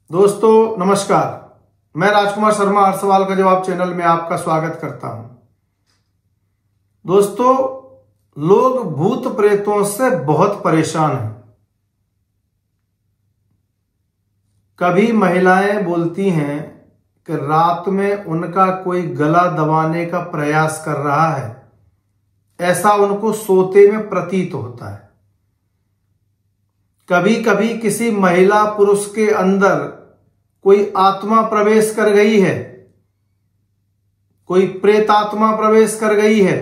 दोस्तों नमस्कार, मैं राजकुमार शर्मा हर सवाल का जवाब चैनल में आपका स्वागत करता हूं। दोस्तों, लोग भूत प्रेतों से बहुत परेशान हैं। कभी महिलाएं बोलती हैं कि रात में उनका कोई गला दबाने का प्रयास कर रहा है, ऐसा उनको सोते में प्रतीत होता है। कभी कभी किसी महिला पुरुष के अंदर कोई आत्मा प्रवेश कर गई है, कोई प्रेत आत्मा प्रवेश कर गई है,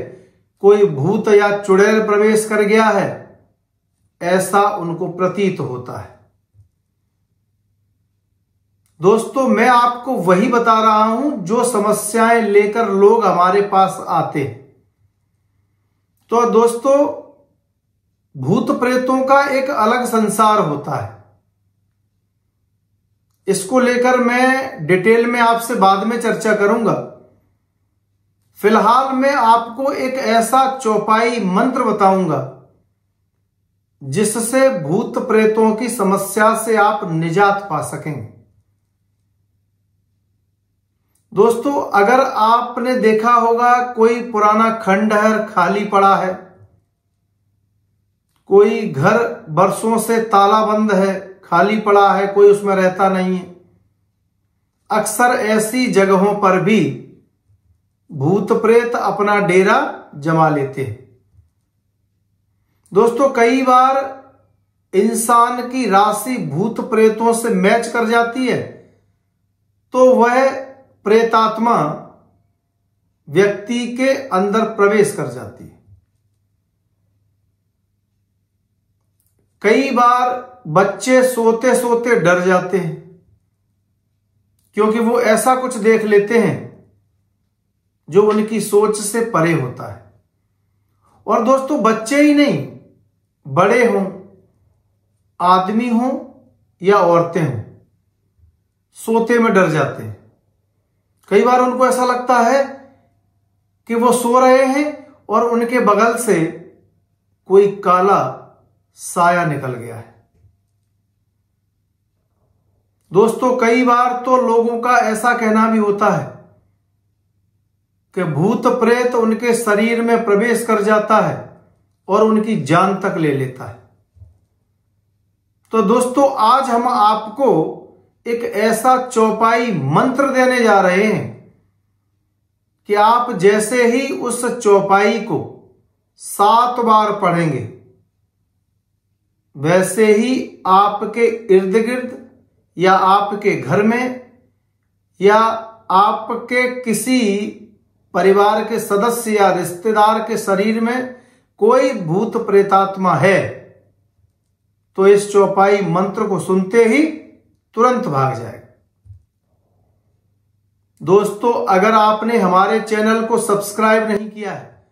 कोई भूत या चुड़ैल प्रवेश कर गया है, ऐसा उनको प्रतीत होता है। दोस्तों, मैं आपको वही बता रहा हूं जो समस्याएं लेकर लोग हमारे पास आते हैं। तो दोस्तों, भूत प्रेतों का एक अलग संसार होता है। इसको लेकर मैं डिटेल में आपसे बाद में चर्चा करूंगा। फिलहाल मैं आपको एक ऐसा चौपाई मंत्र बताऊंगा जिससे भूत प्रेतों की समस्या से आप निजात पा सकेंगे। दोस्तों, अगर आपने देखा होगा कोई पुराना खंडहर खाली पड़ा है, कोई घर बरसों से ताला बंद है, खाली पड़ा है, कोई उसमें रहता नहीं है, अक्सर ऐसी जगहों पर भी भूत प्रेत अपना डेरा जमा लेते हैं। दोस्तों, कई बार इंसान की राशि भूत प्रेतों से मैच कर जाती है तो वह प्रेतात्मा व्यक्ति के अंदर प्रवेश कर जाती है। कई बार बच्चे सोते सोते डर जाते हैं क्योंकि वो ऐसा कुछ देख लेते हैं जो उनकी सोच से परे होता है। और दोस्तों, बच्चे ही नहीं, बड़े हों, आदमी हों या औरतें हों, सोते में डर जाते हैं। कई बार उनको ऐसा लगता है कि वो सो रहे हैं और उनके बगल से कोई काला साया निकल गया है। दोस्तों, कई बार तो लोगों का ऐसा कहना भी होता है कि भूत प्रेत उनके शरीर में प्रवेश कर जाता है और उनकी जान तक ले लेता है। तो दोस्तों, आज हम आपको एक ऐसा चौपाई मंत्र देने जा रहे हैं कि आप जैसे ही उस चौपाई को 7 बार पढ़ेंगे, वैसे ही आपके इर्द गिर्द या आपके घर में या आपके किसी परिवार के सदस्य या रिश्तेदार के शरीर में कोई भूत प्रेतात्मा है तो इस चौपाई मंत्र को सुनते ही तुरंत भाग जाएगा। दोस्तों, अगर आपने हमारे चैनल को सब्सक्राइब नहीं किया है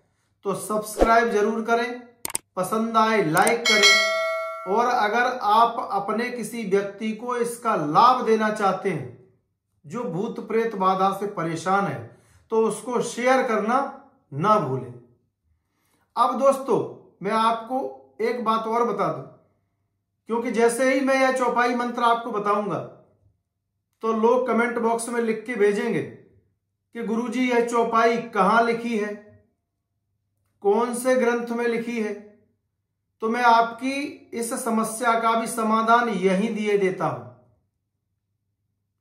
तो सब्सक्राइब जरूर करें, पसंद आए लाइक करें, और अगर आप अपने किसी व्यक्ति को इसका लाभ देना चाहते हैं जो भूत प्रेत बाधा से परेशान है तो उसको शेयर करना ना भूलें। अब दोस्तों, मैं आपको एक बात और बता दूं, क्योंकि जैसे ही मैं यह चौपाई मंत्र आपको बताऊंगा तो लोग कमेंट बॉक्स में लिख के भेजेंगे कि गुरुजी यह चौपाई कहां लिखी है, कौन से ग्रंथ में लिखी है। तो मैं आपकी इस समस्या का भी समाधान यहीं दिए देता हूं।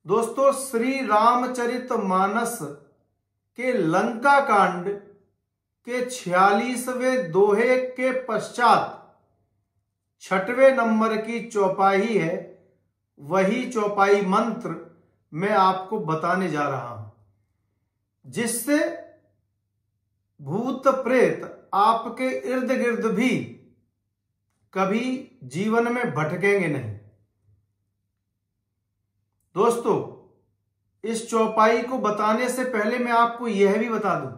दोस्तों, श्री रामचरितमानस के लंका कांड के 46वें दोहे के पश्चात 6वें नंबर की चौपाई है, वही चौपाई मंत्र मैं आपको बताने जा रहा हूं, जिससे भूत प्रेत आपके इर्द गिर्द भी कभी जीवन में भटकेंगे नहीं। दोस्तों, इस चौपाई को बताने से पहले मैं आपको यह भी बता दूं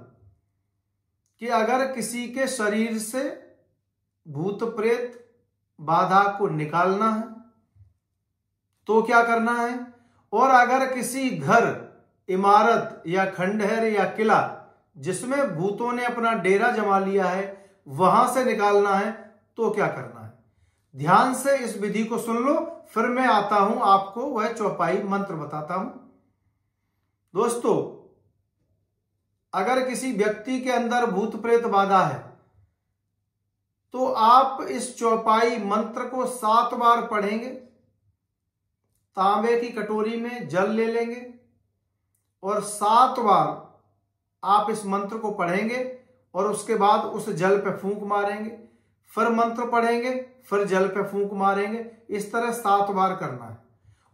कि अगर किसी के शरीर से भूत प्रेत बाधा को निकालना है तो क्या करना है, और अगर किसी घर, इमारत या खंडहर या किला जिसमें भूतों ने अपना डेरा जमा लिया है वहां से निकालना है तो क्या करना है। ध्यान से इस विधि को सुन लो, फिर मैं आता हूं आपको वह चौपाई मंत्र बताता हूं। दोस्तों, अगर किसी व्यक्ति के अंदर भूत प्रेत बाधा है तो आप इस चौपाई मंत्र को 7 बार पढ़ेंगे। तांबे की कटोरी में जल ले लेंगे और 7 बार आप इस मंत्र को पढ़ेंगे और उसके बाद उस जल पे फूंक मारेंगे, फिर मंत्र पढ़ेंगे, फिर जल पे फूंक मारेंगे। इस तरह 7 बार करना है।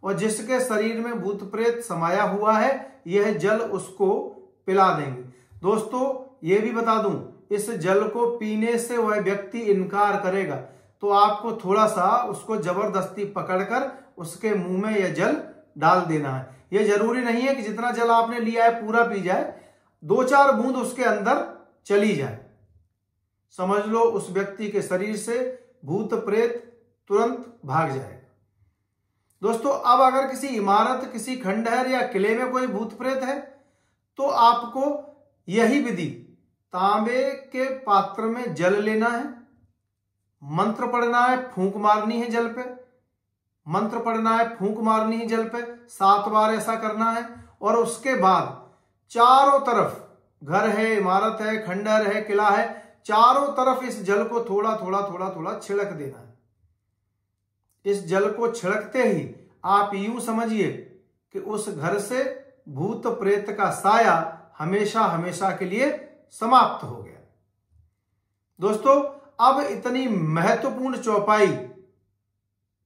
और जिसके शरीर में भूत प्रेत समाया हुआ है यह जल उसको पिला देंगे। दोस्तों, यह भी बता दूं, इस जल को पीने से वह व्यक्ति इनकार करेगा तो आपको थोड़ा सा उसको जबरदस्ती पकड़कर उसके मुंह में यह जल डाल देना है। यह जरूरी नहीं है कि जितना जल आपने लिया है पूरा पी जाए, 2-4 बूंद उसके अंदर चली जाए। समझ लो उस व्यक्ति के शरीर से भूत प्रेत तुरंत भाग जाएगा। दोस्तों, अब अगर किसी इमारत, किसी खंडहर या किले में कोई भूत प्रेत है तो आपको यही विधि, तांबे के पात्र में जल लेना है, मंत्र पढ़ना है, फूंक मारनी है जल पे, मंत्र पढ़ना है, फूंक मारनी है जल पे, 7 बार ऐसा करना है। और उसके बाद चारों तरफ, घर है, इमारत है, खंडहर है, किला है, चारों तरफ इस जल को थोड़ा थोड़ा छिड़क देना है। इस जल को छिड़कते ही आप यूं समझिए कि उस घर से भूत प्रेत का साया हमेशा हमेशा के लिए समाप्त हो गया। दोस्तों, अब इतनी महत्वपूर्ण चौपाई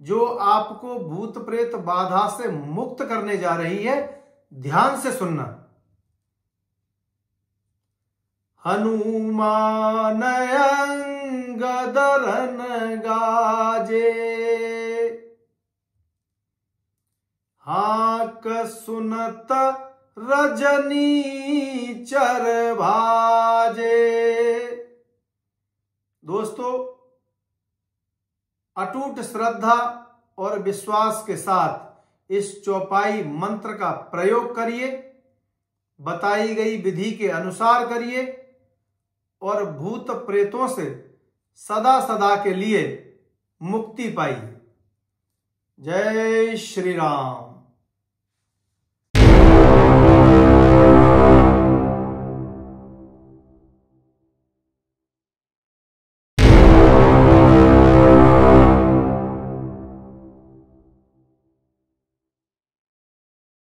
जो आपको भूत प्रेत बाधा से मुक्त करने जा रही है, ध्यान से सुनना। हनुमान अंगदरन गाजे, हाक सुनत रजनी चर भाजे। दोस्तों, अटूट श्रद्धा और विश्वास के साथ इस चौपाई मंत्र का प्रयोग करिए, बताई गई विधि के अनुसार करिए और भूत प्रेतों से सदा सदा के लिए मुक्ति पाइए। जय श्री राम।